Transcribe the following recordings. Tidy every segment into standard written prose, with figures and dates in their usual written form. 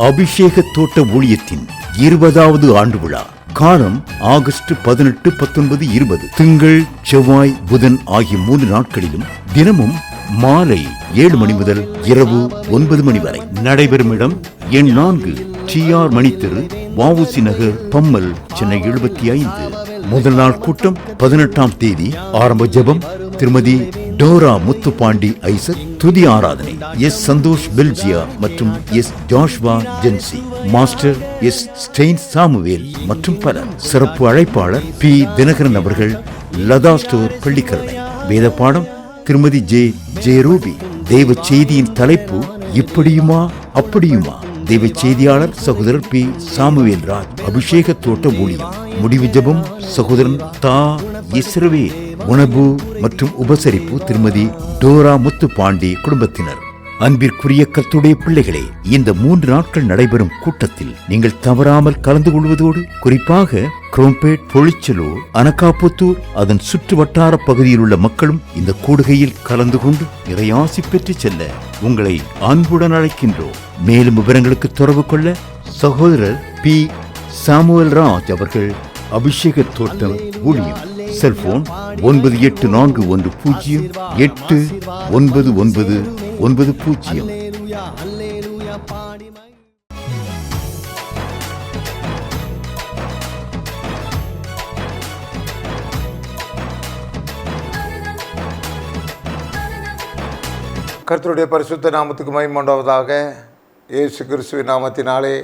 அபிஷேக தோட்ட ஊழியத்தின் 20வது ஆண்டு விழா. காலம் ஆகஸ்ட் 18, 19, 20. திங்கள், செவ்வாய், புதன் ஆகிய 3 நாட்களிலும் தினமும் மாலை 7 மணி முதல் இரவு 9 மணி வரை நடைபெறும் இடம் எண் 4, TR மணித்தெரு, வஉசி நகர், பம்மல், சென்னை 75. முதல் நாள் கூட்டம் 18ஆம் தேதி. ஆரம்ப ஜெபம் திருமதி டோரா முத்துப்பாண்டி ஐசக். துதி ஆராதனை எஸ் சந்தோஷ் பெல்ஜியா மற்றும் S Joshua Jency. Master S Stein Samuel மற்றும் பலர். சிறப்பு அழைப்பாளர் பி தினகரன் அவர்கள், லதா ஸ்டோர், பள்ளிக்கரணை. வேத பாடம் திருமதி ஜே ரூபி. தெய்வ செய்தியின் தலைப்பு இப்படியுமா அப்படியுமா. தெய்வ செய்தியாளர் சகோதரர் பி சாமுவேல் ராஜ். அபிஷேக தோட்ட ஊழியம். முடிவு ஜெபம் சகோதரன் தா இஸ்ரவே. உணவு மற்றும் உபசரிப்பு திருமதி டோரா முத்துப்பாண்டி குடும்பத்தினர். அன்பிற்குரிய கர்த்தருடைய பிள்ளைகளே, இந்த 3 நாட்கள் நடைபெறும் கூட்டத்தில் நீங்கள் தவறாமல் கலந்து கொள்வதோடு, குறிப்பாக குரோம்பேட், பொழிச்சலூர், அனகாபுத்தூர் அதன் சுற்று வட்டார பகுதியில் உள்ள மக்களும் இந்த கூடுகையில் கலந்து கொண்டு இறையாசி பெற்று செல்ல உங்களை அன்புடன் அழைக்கின்றோம். மேலும் விவரங்களுக்கு தொடர்பு கொள்ள சகோதரர் பி சாமுவேல் ராஜ் அவர்கள். அபிஷேக தோட்டம் ஊழியம். செல்போன் 9840899990. கர்த்தருடைய பரிசுத்த நாமத்துக்கு மகிமை உண்டாவதாக. இயேசு கிறிஸ்துவின் நாமத்தினாலே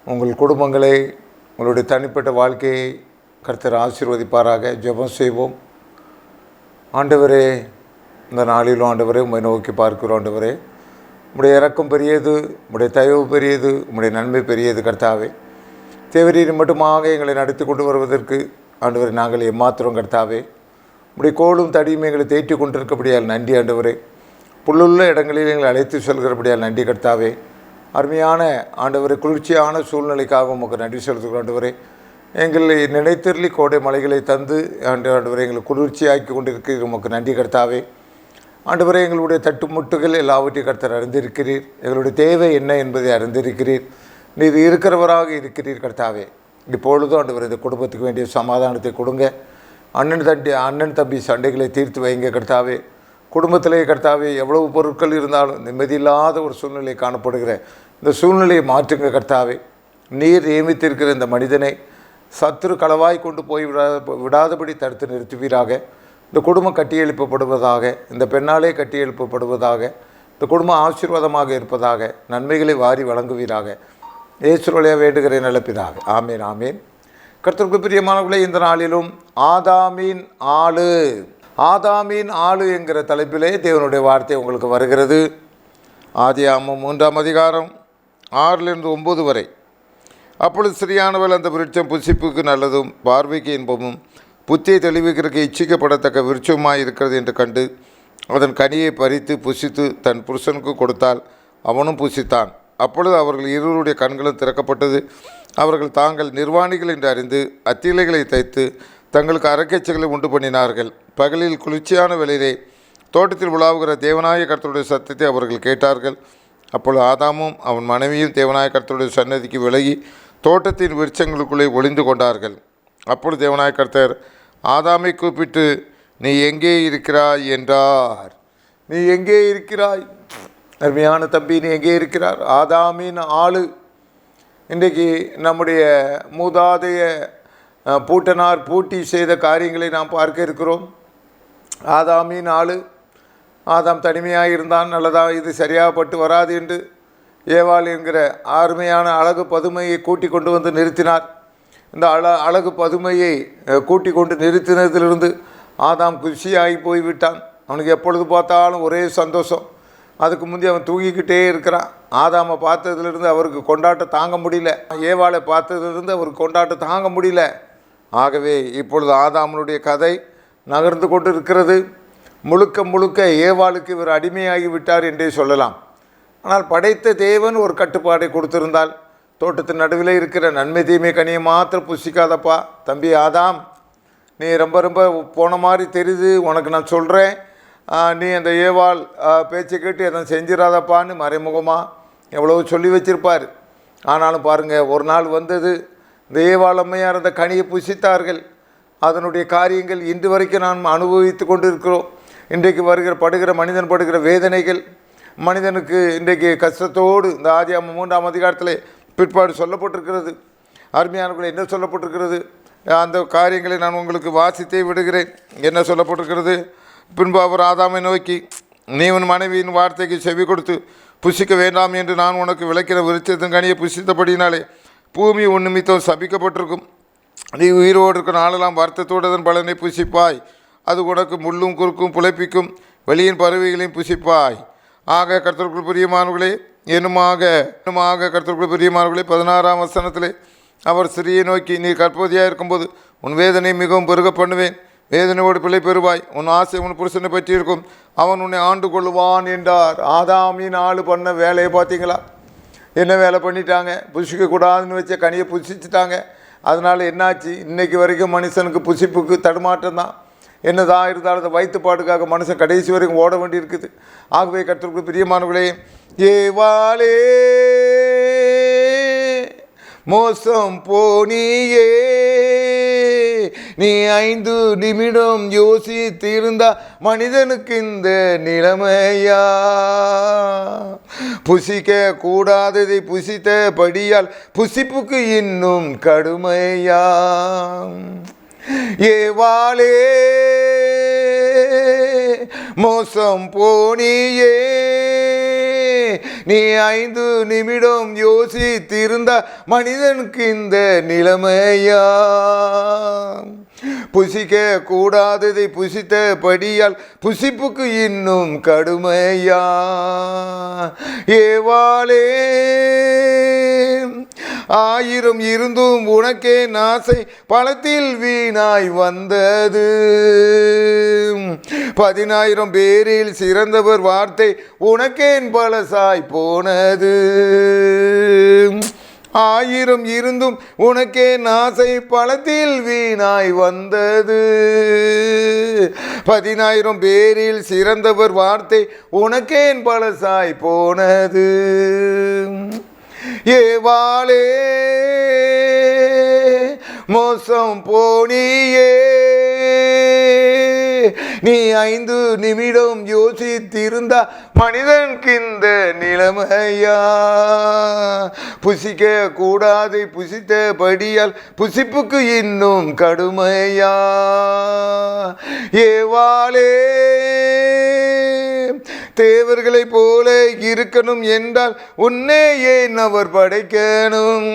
உங்கள் குடும்பங்களை, உங்களுடைய தனிப்பட்ட வாழ்க்கையை கர்த்தர் ஆசீர்வதிப்பாராக. ஜெபம் செய்வோம். ஆண்டவரே, இந்த நாளிலும் ஆண்டவரே உம்மை நோக்கி பார்க்கிறோம். ஆண்டவரே, உம்முடைய இரக்கம் பெரியது, உம்முடைய தயவு பெரியது, உம்முடைய நன்மை பெரியது. கர்த்தாவே, தேவரீர் மட்டுமாக எங்களை நடத்தி கொண்டு வருவதற்கு ஆண்டவரே நாங்கள் எம்மாத்திரம். கர்த்தாவே, உம்முடைய கோலும் தடியும் எங்களை தேற்றி கொண்டிருக்கபடியால் நன்றி. ஆண்டவரே, புல்லுள்ள இடங்களில் எங்களை அழைத்து செல்கிறபடியால் நன்றி. கர்த்தாவே, அருமையான ஆண்டவரே, குளிர்ச்சியான சூழ்நிலைக்காக உமக்கு நன்றி செலுத்துகிறோம். ஆண்டவரே, எங்களை நினைத்தருளி கோடை மலைகளை தந்து ஆண்டவரே எங்களை குளிர்ச்சியாக்கி கொண்டிருக்கிறீர். உமக்கு நன்றி. கர்த்தாவே, ஆண்டவரே, எங்களுடைய தட்டுமுட்டுகள் எல்லாவற்றையும் கர்த்தர் அறிந்திருக்கிறீர். எங்களுடைய தேவை என்ன என்பதை அறிந்திருக்கிறீர். நீர் இருக்கிறவராக இருக்கிறீர். கர்த்தாவே, இப்பொழுதும் ஆண்டவரே இந்த குடும்பத்துக்கு வேண்டிய சமாதானத்தை கொடுங்க. அண்ணன் தம்பி சண்டைகளை தீர்த்து வைங்க. கர்த்தாவே, குடும்பத்திலே கர்த்தாவே எவ்வளவு பொருட்கள் இருந்தாலும் நிம்மதியில்லாத ஒரு சூழ்நிலை காணப்படுகிற இந்த சூழ்நிலையை மாற்றுங்க. கர்த்தாவே, நீர் நியமித்திருக்கிற இந்த மனிதனை சத்துரு களவாய் கொண்டு போய் விடாதபடி தடுத்து நிறுத்துவீராக. இந்த குடும்பம் கட்டியெழுப்பப்படுவதாக, இந்த பெண்ணாலே கட்டியெழுப்பப்படுவதாக, இந்த குடும்பம் ஆசீர்வாதமாக இருப்பதாக, நன்மைகளை வாரி வழங்குவீராக. இயேசுவிலே வேண்டுகிறேன் நல்ல பிதாவே. ஆமேன், ஆமேன். கர்த்தருக்கு பிரியமானவர்களே, இந்த நாளிலும் ஆதாமின் ஆளு என்கிற தலைப்பிலே தேவனுடைய வார்த்தை உங்களுக்கு வருகிறது. ஆதியாகமம் 3ஆம் அதிகாரம் 6-9 வரை. அப்பொழுது ஸ்திரீயானவள் அந்த விருட்சம் புசிப்புக்கு நல்லதும் பார்வைக்கு இன்பமும் புத்தியை தெளிவுக்கிறதுக்கு இச்சிக்கப்படத்தக்க விருட்சமாய் இருக்கிறது என்று கண்டு அதன் கனியை பறித்து புசித்து தன் புருஷனுக்கு கொடுத்தால் அவனும் புசித்தான். அப்பொழுது அவர்கள் இருவருடைய கண்களும் திறக்கப்பட்டது. அவர்கள் தாங்கள் நிர்வாணிகள் என்று அறிந்து அத்திலைகளை தைத்து தங்களுக்கு அரக்கைச்சைகளை உண்டு பண்ணினார்கள். பகலில் குளிர்ச்சியான வேளையிலே தோட்டத்தில் உலாவுகிற தேவனாய கர்த்தருடைய சத்தத்தை அவர்கள் கேட்டார்கள். அப்பொழுது ஆதாமும் அவன் மனைவியும் தேவனாய கர்த்தருடைய சன்னதிக்கு விலகி தோட்டத்தின் விருட்சங்களுக்குள்ளே ஒளிந்து கொண்டார்கள். அப்பொழுது தேவனாய கர்த்தர் ஆதாமை கூப்பிட்டு, நீ எங்கே இருக்கிறாய் என்றார். நீ எங்கே இருக்கிறாய்? அருமையான தம்பி, நீ எங்கே இருக்கிறார்? ஆதாமின் ஆளு. இன்றைக்கு நம்முடைய மூதாதைய பூட்டனார் பூட்டி செய்த காரியங்களை நாம் பார்க்க இருக்கிறோம். ஆதாமின் ஆளு. ஆதாம் தனிமையாக இருந்தான். நல்லதாக இது சரியாகப்பட்டு வராது என்று ஏவாள் என்கிற அருமையான அழகு பதுமையை கூட்டி கொண்டு வந்து நிறுத்தினார். இந்த அழகு பதுமையை கூட்டி கொண்டு நிறுத்தினதிலிருந்து ஆதாம் குஷியாகி போய்விட்டான். அவனுக்கு எப்பொழுது பார்த்தாலும் ஒரே சந்தோஷம். அதுக்கு முந்தைய அவன் தூங்கிக்கிட்டே இருக்கிறான். ஆதாமை பார்த்ததுலேருந்து அவருக்கு கொண்டாட்டம் தாங்க முடியல. ஏவாளை பார்த்ததுலேருந்து அவருக்கு கொண்டாட்டம் தாங்க முடியல. ஆகவே இப்பொழுது ஆதாமனுடைய கதை நகர்ந்து கொண்டு இருக்கிறது. முழுக்க ஏவாளுக்கு இவர் அடிமையாகி விட்டார் என்றே சொல்லலாம். ஆனால் படைத்த தேவன் ஒரு கட்டுப்பாடை கொடுத்திருந்தால், தோட்டத்தின் நடுவில் இருக்கிற நன்மை தீமை கனியை மாத்திரம் புசிக்காதப்பா தம்பி ஆதாம், நீ ரொம்ப போன மாதிரி தெரியுது, உனக்கு நான் சொல்கிறேன், நீ அந்த ஏவாள் பேச்சை கேட்டு எதை செஞ்சிடாதப்பான்னு மறைமுகமாக எவ்வளோ சொல்லி வச்சிருப்பார். ஆனாலும் பாருங்கள், ஒரு நாள் வந்தது, தேவாள் அம்மையார் அந்த கனியை புசித்தார்கள். அதனுடைய காரியங்கள் இன்று வரைக்கும் நாம் அனுபவித்து கொண்டு இருக்கிறோம். இன்றைக்கு படுகிற மனிதன் படுகிற வேதனைகள், மனிதனுக்கு இன்றைக்கு கஷ்டத்தோடு இந்த ஆதியாகமம் 3ஆம் அதிகாரத்தில் பிற்பாடு சொல்லப்பட்டிருக்கிறது. அருமையானவர்களே, என்ன சொல்லப்பட்டிருக்கிறது? அந்த காரியங்களை நான் உங்களுக்கு வாசித்தே விடுகிறேன். என்ன சொல்லப்பட்டிருக்கிறது? பின்பு அவர் ஆதாமை நோக்கி, நீ உன் மனைவியின் வார்த்தைக்கு செவி கொடுத்து புசிக்க வேண்டாம் என்று நான் உனக்கு விளக்கிற விருட்சத்தின் கனியை புசித்தபடினாலே பூமி உன் நிமித்தம் சபிக்கப்பட்டிருக்கும். நீ உயிரோடு இருக்கிற நாளெல்லாம் வருத்தத்தோடு அதன் பலனை புசிப்பாய். அது உனக்கு முள்ளும் குறுக்கும் புழைப்பிக்கும் வெளியின் பறவைகளையும் புசிப்பாய். ஆக கர்த்தருக்குள் பிரியமானவர்களே, என்னுமாக கர்த்தருக்குள் பிரியமானவர்களே, 16ஆம் வசனத்திலே அவர் ஸ்திரியை நோக்கி, நீ கற்பவதியாக இருக்கும்போது உன் வேதனை மிகவும் பெருக பண்ணுவேன். வேதனையோடு பிள்ளை பெறுவாய். உன் ஆசை உன் புருஷனை பற்றி இருக்கும். அவன் உன்னை ஆண்டு கொள்ளுவான் என்றார். ஆதாமின் ஆள் பண்ண வேலையை பார்த்தீங்களா? என்ன வேலை பண்ணிட்டாங்க? புசிக்கக்கூடாதுன்னு வச்ச கனியை புசிச்சுட்டாங்க. அதனால் என்னாச்சு? இன்றைக்கு வரைக்கும் மனுஷனுக்கு புசிப்புக்கு தடுமாற்றம் தான். என்னதான் இருந்தாலும் அந்த வயிற்றுப்பாடுக்காக மனுஷன் கடைசி வரைக்கும் ஓட வேண்டி இருக்குது. ஆகவே கர்த்தருக்கு பிரியமானவர்களே, ஏவாளே மோசம் போனியே, நீ 5 நிமிடம் யோசித்திருந்தா மனிதனுக்கு இந்த நிலைமையா? புசிக்க கூடாததை புசித்தபடியால் புசிப்புக்கு இன்னும் கடுமையா? ஏவாளே மோசம் போனியே, நீ 5 நிமிடம் யோசித்திருந்த மனிதனுக்கு இந்த நிலைமையா? புசிக்க கூடாததை புசித்தபடியால் புசிப்புக்கு இன்னும் கடுமையா? ஏவாளே 1000 இருந்தும் உனக்கே நாசை பழத்தில் வீணாய் வந்தது. 10,000 பேரில் சிறந்தவர் வார்த்தை உனக்கேன் பலசாய் போனது. 1000 இருந்தும் உனக்கே நாசை பழத்தில் வீணாய் வந்தது. 10,000 பேரில் சிறந்தவர் வார்த்தை உனக்கேன் பலசாய் போனது. ஏவாளே மோசம் போனியே, நீ 5 நிமிடம் யோசித்திருந்தா மனிதனுக்கு இந்த நிலைமையா? புசிக்க கூடாது புசித்தபடியால் புசிப்புக்கு இன்னும் கடுமையா? ஏவாளே தேவர்களை போல இருக்கணும் என்றால் உன்னை ஏன் அவர் படைக்கணும்?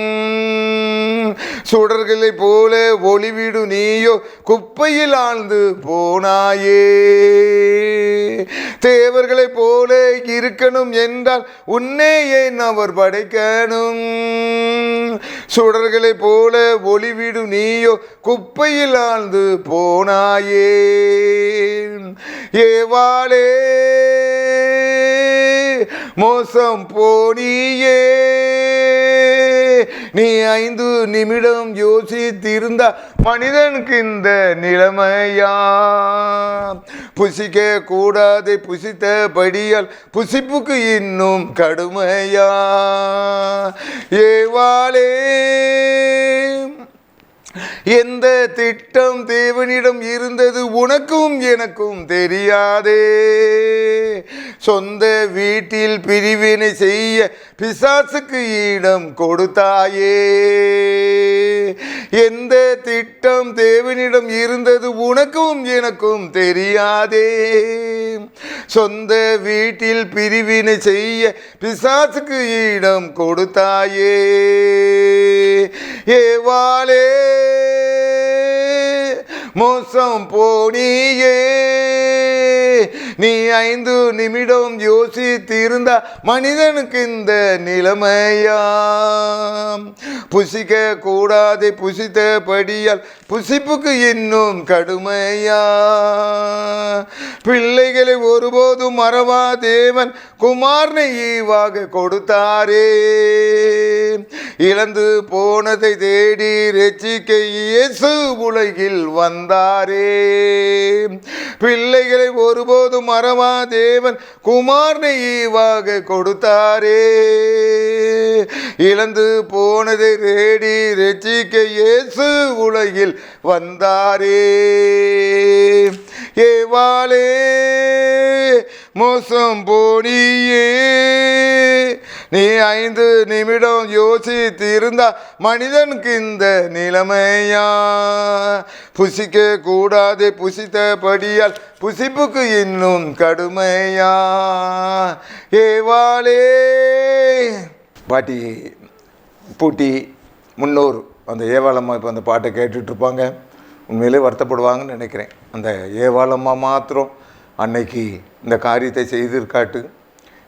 சுடர்களை போல ஒளிவிடு நீயோ குப்பையில் ஆழ்ந்து போனாயே. தேவர்களை போல இருக்கணும் என்றால் உன்னை ஏன் அவர் படைக்கணும்? சுடர்களை போல ஒளிவிடு நீயோ குப்பையில் ஆழ்ந்து போனாயே. ஏவாளே மோசம் போனியே, நீ 5 நிமிடம் யோசித்திருந்தா மனிதனுக்கு இந்த நிலைமையா? புசிக்க கூடாது புசித்தபடியால் புசிப்புக்கு இன்னும் கடுமையா? ஏவாளே எந்த திட்டம் தேவனிடம் இருந்தது உனக்கும் எனக்கும் தெரியாதே. சொந்த வீட்டில் பிரிவினை செய்ய பிசாசுக்கு இடம் கொடுத்தாயே. எந்த திட்டம் தேவனிடம் இருந்தது உனக்கும் எனக்கும் தெரியாதே. சொந்த வீட்டில் பிரிவினை செய்ய பிசாசுக்கு இடம் கொடுத்தாயே. ஏவாளே மோசம் போனியே, நீ 5 நிமிடம் யோசித்திருந்தா மனிதனுக்கு இந்த நிலைமையா? புசிக்க கூடாது புசித்தபடியால் புசிப்புக்கு இன்னும் கடுமையா? பிள்ளைகளை ஒருபோதும் மறவா தேவன் குமாரனை ஈவாக கொடுத்தாரே. இழந்து போனதை தேடி ரட்சிக்க இயேசு உலகில் வந்தாரே. பிள்ளைகளை ஒருபோதும் மறவா தேவன் குமாரனை ஈவாக கொடுத்தாரே. இழந்து போனதை தேடி ரட்சிக்க இயேசு உலகில் வந்தாரே. ஏவாளே மோசம் போனியே, நீ 5 நிமிடம் யோசித்திருந்தா மனிதனுக்கு இந்த நிலைமையா? புசிக்க கூடாது புசித்தபடியால் புசிப்புக்கு இன்னும் கடுமையா? ஏவாளே. பாட்டி பூட்டி முன்னோர் அந்த ஏவாளம்மா இப்போ அந்த பாட்டை கேட்டுட்ருப்பாங்க. உண்மையிலே வருத்தப்படுவாங்கன்னு நினைக்கிறேன். அந்த ஏவாளம்மா மாத்திரம் அன்னைக்கு இந்த காரியத்தை செய்திருக்காட்டு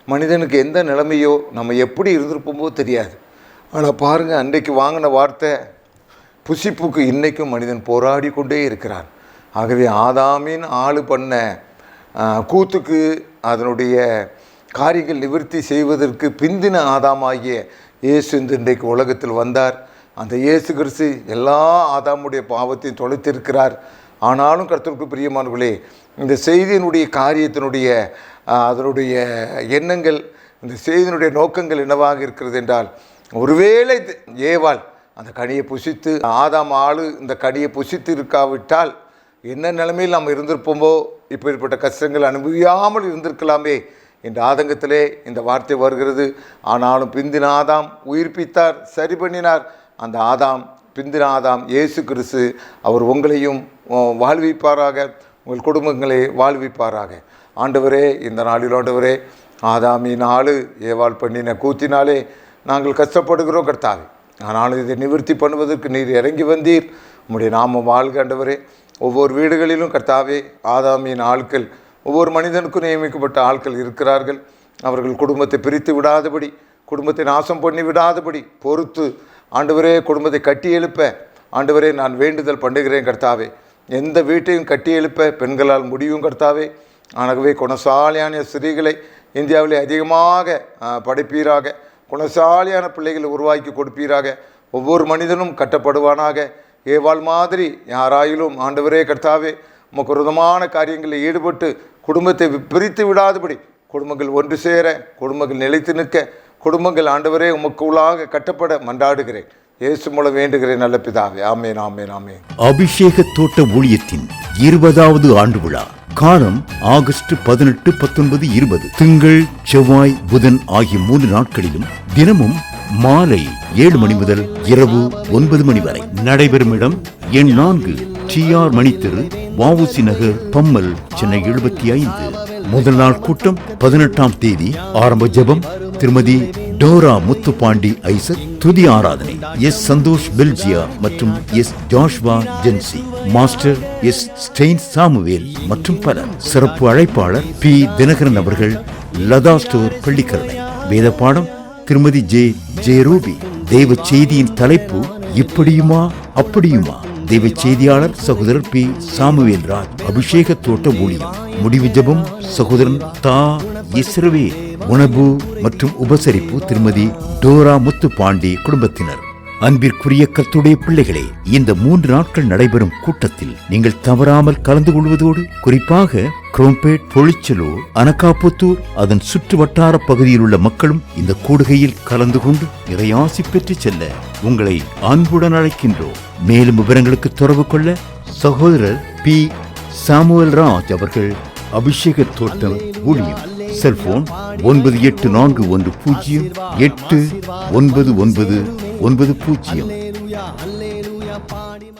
மனிதனுக்கு எந்த நிலைமையோ நம்ம எப்படி இருந்திருப்போமோ தெரியாது. ஆனால் பாருங்கள், அன்றைக்கு வாங்கின வார்த்தை புசிப்புக்கு இன்றைக்கும் மனிதன் போராடி கொண்டே இருக்கிறான். ஆகவே ஆதாமின் ஆளு பண்ண கூத்துக்கு அதனுடைய காரியங்கள் நிவர்த்தி செய்வதற்கு பிந்தின ஆதாமாகிய இயேசு இன்றைக்கு உலகத்தில் வந்தார். அந்த இயேசு கிறிஸ்து எல்லா ஆதாமுடைய பாவத்தையும் தொலைத்திருக்கிறார். ஆனாலும் கர்த்தருக்கு பிரியமானவர்களே, இந்த செய்தியினுடைய காரியத்தினுடைய அதனுடைய எண்ணங்கள், இந்த செய்தியினுடைய நோக்கங்கள் என்னவாக இருக்கிறது என்றால், ஒருவேளை ஏவாள் அந்த கனியை புசித்து ஆதாம் ஆளு இந்த கனியை புசித்து இருக்காவிட்டால் என்ன நிலைமையில் நாம் இருந்திருப்போமோ, இப்படிப்பட்ட கஷ்டங்கள் அனுபவியாமல் இருந்திருக்கலாமே என்ற ஆதங்கத்திலே இந்த வார்த்தை வருகிறது. ஆனாலும் பிந்தின ஆதாம் உயிர்ப்பித்தார், சரி பண்ணினார். அந்த ஆதாம், பிந்தின ஆதாம் இயேசு கிறிஸ்து, அவர் உங்களையும் வாழ்விப்பாராக, உங்கள் குடும்பங்களை வாழ்விப்பாராக. ஆண்டவரே, இந்த நாளில் ஆண்டவரே, ஆதாமின் ஆளு ஏவாள் பண்ணின கூத்தினாலே நாங்கள் கஷ்டப்படுகிறோம் கர்த்தாவே. ஆனாலும் இதை நிவர்த்தி பண்ணுவதற்கு நீர் இறங்கி வந்தீர். உம்முடைய நாமம் வாழ்க ஆண்டவரே. ஒவ்வொரு வீடுகளிலும் கர்த்தாவே ஆதாமின் ஆட்கள், ஒவ்வொரு மனிதனுக்கும் நியமிக்கப்பட்ட ஆட்கள் இருக்கிறார்கள். அவர்கள் குடும்பத்தை பிரித்து விடாதபடி, குடும்பத்தை நாசம் பண்ணி விடாதபடி பொறுத்து ஆண்டவரே குடும்பத்தை கட்டி எழுப்ப ஆண்டவரே நான் வேண்டுதல் பண்ணுகிறேன் கர்த்தாவே. எந்த வீட்டையும் கட்டி எழுப்ப பெண்களால் முடியும் கர்த்தாவே. ஆகவே குணசாலியான ஸ்திரீகளை இந்தியாவிலே அதிகமாக படைப்பீராக. குணசாலியான பிள்ளைகளை உருவாக்கி கொடுப்பீராக. ஒவ்வொரு மனிதனும் கட்டப்படுவானாக. ஏவாள் மாதிரி யாராயிலும் ஆண்டவரே கர்த்தாவே உமக்கு விரோதமான காரியங்களில் ஈடுபட்டு குடும்பத்தை பிரித்து விடாதபடி குடும்பங்கள் ஒன்று சேர, குடும்பங்கள் நிலைத்து நிற்க, குடும்பங்கள் ஆண்டவரே உமக்கு உள்ளாக கட்டப்பட மன்றாடுகிறேன். இயேசு மூலம் வேண்டுகிறேன் நல்ல பிதாவே. ஆமேன், ஆமேன், ஆமேன். அபிஷேக தோட்ட ஊழியத்தின் 20வது ஆண்டு விழா காலம் ஆகஸ்ட் 18, 19, 20 திங்கள், செவ்வாய், புதன் ஆகிய 3 நாட்களிலும் தினமும் மாலை 7 மணி முதல் இரவு 9 மணி வரை நடைபெறும் இடம் எண் 4 TR மணித்தெரு, வஉசி நகர், பம்மல், சென்னை 75. முதல் நாள் கூட்டம் 18ஆம் தேதி. ஆரம்ப ஜெபம் திருமதி டோரா முத்துப்பாண்டி ஐசக். துதி ஆராதனை எஸ் சந்தோஷ் பெல்ஜியா மற்றும் S Joshua Jency. Master S Stein Samuel மற்றும் பலர். சிறப்பு அழைப்பாளர் பி தினகரன் அவர்கள், லதா ஸ்டோர், பள்ளிக்கரணை. வேத பாடம் திருமதி ஜே ரூபி. தெய்வ செய்தியின் தலைப்பு இப்படியுமா அப்படியுமா. தெய்வ செய்தியாளர் சகோதரர் பி சாமுவேல் ராஜ். அபிஷேக தோட்ட ஊழியம். முடிவு ஜெபம் சகோதரன் தா இஸ்ரவே. உணவு மற்றும் உபசரிப்பு திருமதி டோரா முத்துப்பாண்டி குடும்பத்தினர். அன்பிற்குரிய கர்த்தருடைய பிள்ளைகளே, இந்த 3 நாட்கள் நடைபெறும் கூட்டத்தில் நீங்கள் தவறாமல் கலந்து கொள்வதோடு, குறிப்பாக குரோம்பேட், பொழிச்சலூர், அனகாபுத்தூர் அதன் சுற்று வட்டார பகுதியில் உள்ள மக்களும் இந்த கூடுகையில் கலந்து கொண்டு இறையாசி பெற்று செல்ல உங்களை அன்புடன் அழைக்கின்றோம். மேலும் விவரங்களுக்கு தொடர்பு கொள்ள சகோதரர் பி சாமுவேல் ராஜ் அவர்கள். அபிஷேக தோட்டம் ஊழியம். செல்போன் 9841089990.